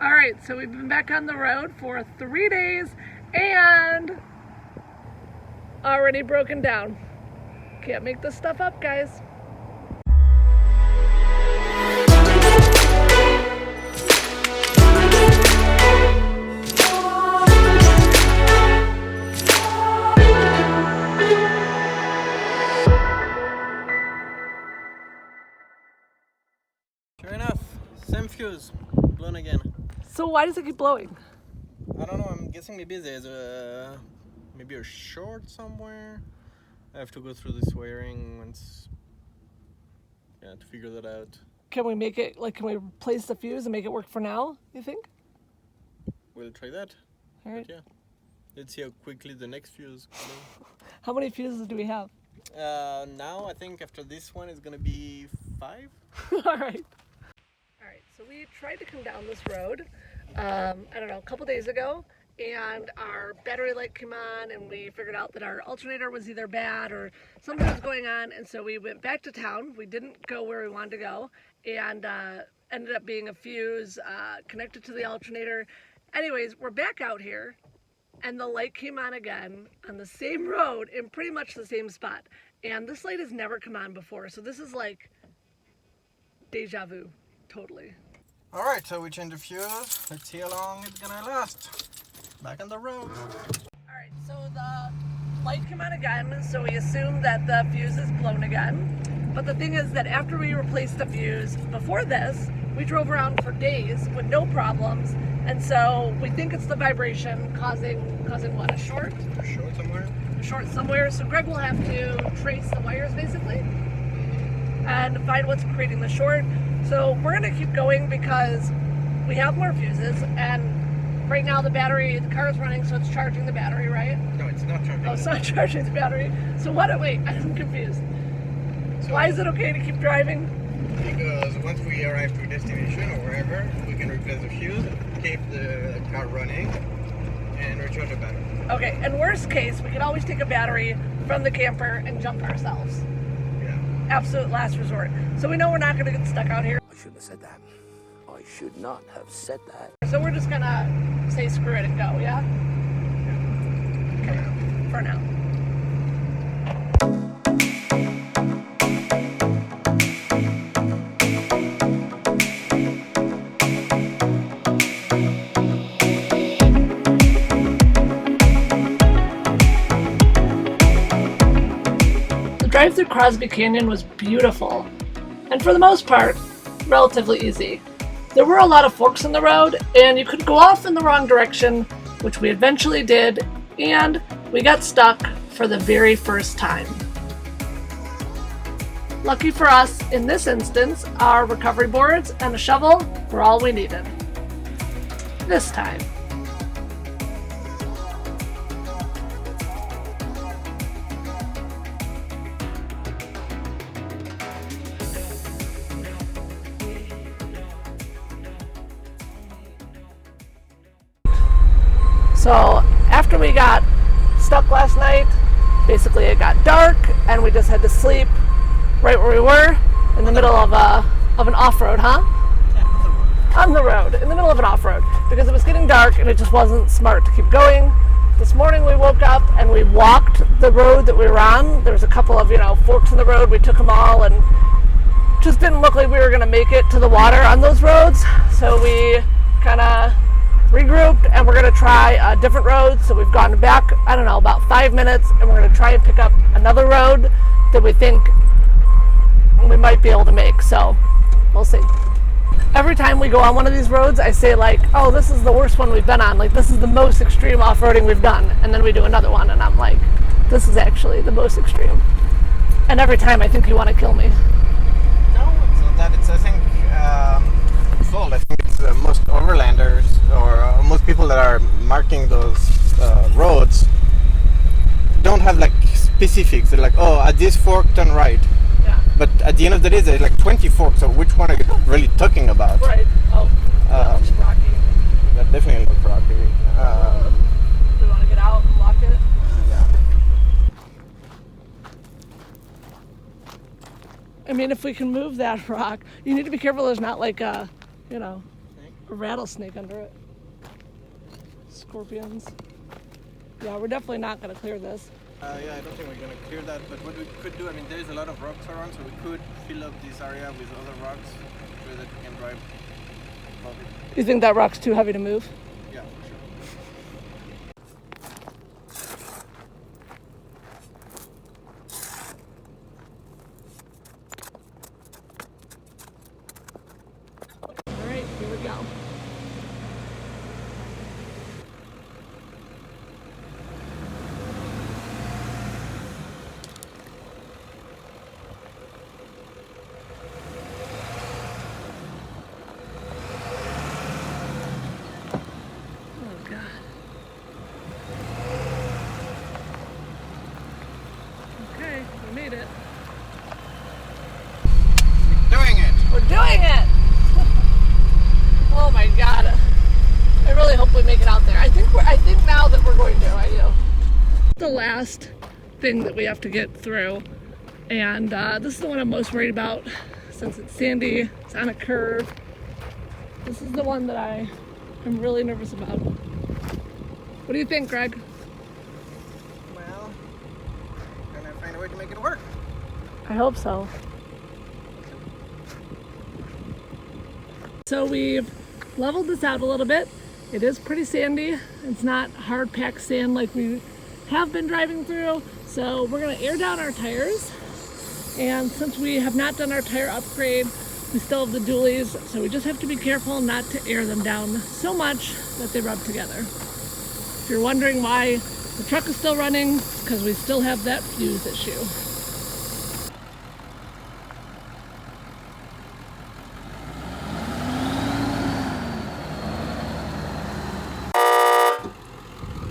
All right, so we've been back on the road for 3 days and already broken down. Can't make this stuff up, guys. Sure enough, same fuse, blown again. So why does it keep blowing? I don't know, I'm guessing maybe there's maybe a short somewhere. I have to go through this wiring once, to figure that out. Can we make it, can we replace the fuse and make it work for now, you think? We'll try that. All right. But yeah, let's see how quickly the next fuse goes. How many fuses do we have? Now I think after this one it's gonna be 5. All right. All right, so we tried to come down this road, I don't know, a couple days ago, and our battery light came on and we figured out that our alternator was either bad or something was going on, and so we went back to town. We didn't go where we wanted to go, and ended up being a fuse connected to the alternator. Anyways, we're back out here and the light came on again on the same road in pretty much the same spot. And this light has never come on before, so this is like deja vu, totally. All right, so we changed the fuse. Let's see how long it's gonna last. Back on the road. All right, so the light came on again, so we assumed that the fuse is blown again. But the thing is that after we replaced the fuse, before this, we drove around for days with no problems, and so we think it's the vibration causing what, a short? A short somewhere? A short somewhere, so Greg will have to trace the wires basically and find what's creating the short. So we're gonna keep going because we have more fuses, and right now the car is running, so it's charging the battery, right? No, it's not charging. Oh, it's not charging the battery. So wait, I'm confused. So why is it okay to keep driving? Because once we arrive to a destination or wherever, we can replace the fuse, keep the car running, and recharge the battery. Okay, and worst case, we could always take a battery from the camper and jump ourselves. Yeah. Absolute last resort. So we know we're not going to get stuck out here. I shouldn't have said that. I should not have said that. So we're just going to say screw it and go, yeah? Okay, for now. The drive through Crosby Canyon was beautiful, and for the most part, relatively easy. There were a lot of forks in the road, and you could go off in the wrong direction, which we eventually did, and we got stuck for the very first time. Lucky for us, in this instance, our recovery boards and a shovel were all we needed. This time. So after we got stuck last night, basically it got dark and we just had to sleep right where we were in the middle of an off-road, huh? Yeah, on the road, in the middle of an off-road, because it was getting dark and it just wasn't smart to keep going. This morning we woke up and we walked the road that we were on. There was a couple of, forks in the road. We took them all and just didn't look like we were going to make it to the water on those roads. So we kind of regrouped and we're going to try a different road. So we've gone back, about 5 minutes, and we're going to try and pick up another road that we think we might be able to make. So we'll see. Every time we go on one of these roads, I say oh, this is the worst one we've been on. This is the most extreme off-roading we've done. And then we do another one and I'm like, this is actually the most extreme. And every time I think you want to kill me. No, it's not that. It's, I think, fault. I think it's most overlanders or most people that are marking those roads don't have specifics. They're at this fork, turn right. Yeah. But at the end of the day, there's 20 forks, so which one are you really talking about? Right. Oh, that's rocky. That definitely looks rocky. Do we want to get out and walk it? Yeah. I mean, if we can move that rock, you need to be careful there's not a rattlesnake under it. Scorpions. Yeah, we're definitely not going to clear this. Yeah, I don't think we're going to clear that, but what we could do, I mean, there's a lot of rocks around, so we could fill up this area with other rocks so that we can drive above it. You think that rock's too heavy to move? Yeah, for sure. All right, here we go. Okay, we made it. Doing it! We're doing it! Oh my god. I really hope we make it out there. I think now that we're going to, I do. The last thing that we have to get through, and this is the one I'm most worried about since it's sandy, it's on a curve. This is the one that I'm really nervous about. What do you think, Greg? Well, I'm going to find a way to make it work. I hope so. So we've leveled this out a little bit. It is pretty sandy. It's not hard packed sand like we have been driving through. So we're gonna air down our tires. And since we have not done our tire upgrade, we still have the dualies. So we just have to be careful not to air them down so much that they rub together. If you're wondering why the truck is still running, it's because we still have that fuse issue.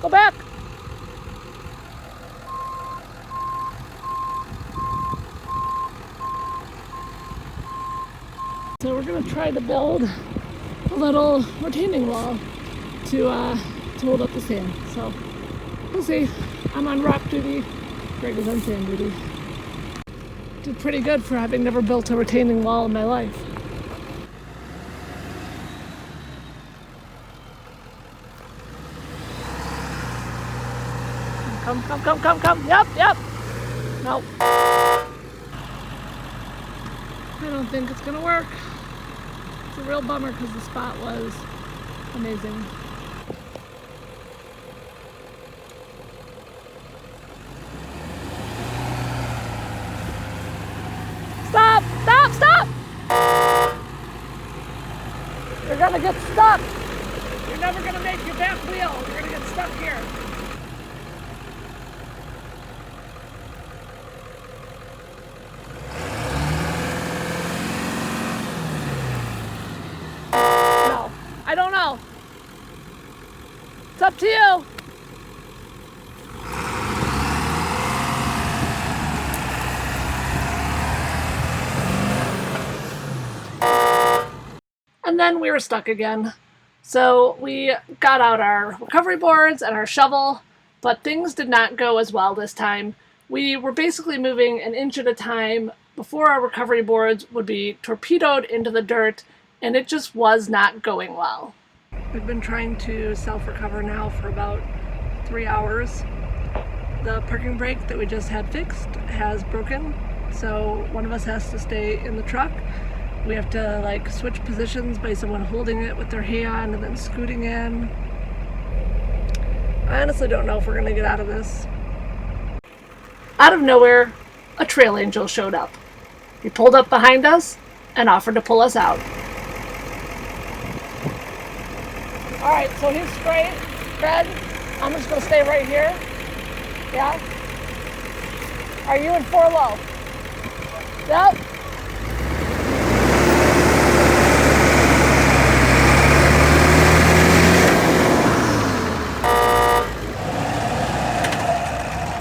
Go back. So we're going to try to build a little retaining wall to hold up the sand. So we'll see. I'm on rock duty. Greg is on sand duty. Did pretty good for having never built a retaining wall in my life. Come. Yep. Nope. I don't think it's gonna work. It's a real bummer because the spot was amazing. Stop! You're gonna get stuck. You're never gonna make your back wheel. You're gonna get stuck here. I don't know. It's up to you. And then we were stuck again. So we got out our recovery boards and our shovel, but things did not go as well this time. We were basically moving an inch at a time before our recovery boards would be torpedoed into the dirt, and it just was not going well. We've been trying to self-recover now for about 3 hours. The parking brake that we just had fixed has broken, so one of us has to stay in the truck. We have to switch positions by someone holding it with their hand and then scooting in. I honestly don't know if we're gonna get out of this. Out of nowhere, a trail angel showed up. He pulled up behind us and offered to pull us out. All right, so he's straight. Fred, I'm just gonna stay right here. Yeah? Are you in 4 low? Yep.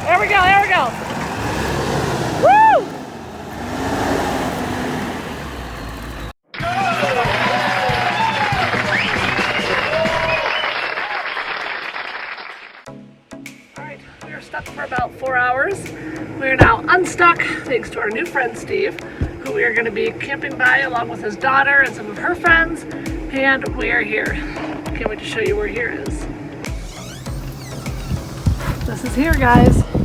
There we go. Woo! Alright, we were stuck for about 4 hours. We are now unstuck thanks to our new friend Steve, who we are going to be camping by along with his daughter and some of her friends. And we're here. Can't wait to show you where here is. This is here, guys.